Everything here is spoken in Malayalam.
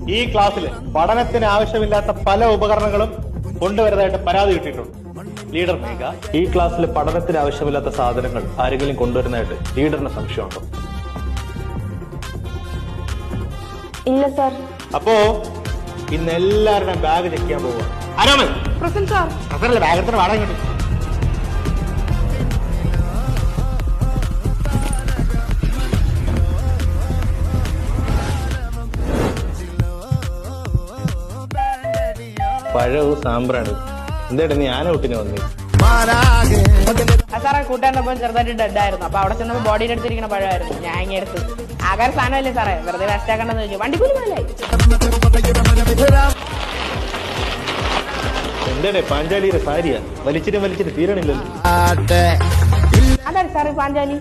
ഈ ക്ലാസ്സിൽ പഠനത്തിന് ആവശ്യമില്ലാത്ത പല ഉപകരണങ്ങളും കൊണ്ടുവരുന്നതായിട്ട് പരാതി കിട്ടിയിട്ടുണ്ട്. ലീഡർ മേഘ, ഈ ക്ലാസ്സിൽ പഠനത്തിന് ആവശ്യമില്ലാത്ത സാധനങ്ങൾ ആരെങ്കിലും കൊണ്ടുവരുന്നതായിട്ട് ലീഡറിന് സംശയമുണ്ടോ? ഇല്ല സാർ. അപ്പോ ഇന്ന് എല്ലാവരുടെയും ബാഗ് ചെക്ക് ചെയ്യാൻ പോവുക. ബാഗ് എടുത്തിട്ട് വാടക കിട്ടും. പഴവും സാമ്പ്രാണ്. എന്തായിട്ട് നീ ആന കുട്ടിനെ വന്നേ? സാറേ കൂട്ടാനൊപ്പം ചെറുതായിട്ട് ഡെഡായിരുന്നു. അപ്പൊ അവിടെ ചെന്നപ്പോ ബോഡിയുടെ അടുത്തിരിക്കുന്ന പഴമായിരുന്നു. ഞാൻ ഇങ്ങനെ എടുത്ത് ആകാര സാധനമല്ലേ സാറേ, വെറുതെ വേസ്റ്റ് ആക്കണ്ടെന്ന് ചോദിച്ചു. വണ്ടിക്കൂലി പോലായി. എന്താടേ പാഞ്ചാലിയുടെ സാരിയാ? വലിച്ചിട്ട് തീരണില്ലല്ലോ. അതാണ് സാറേ പാഞ്ചാലി.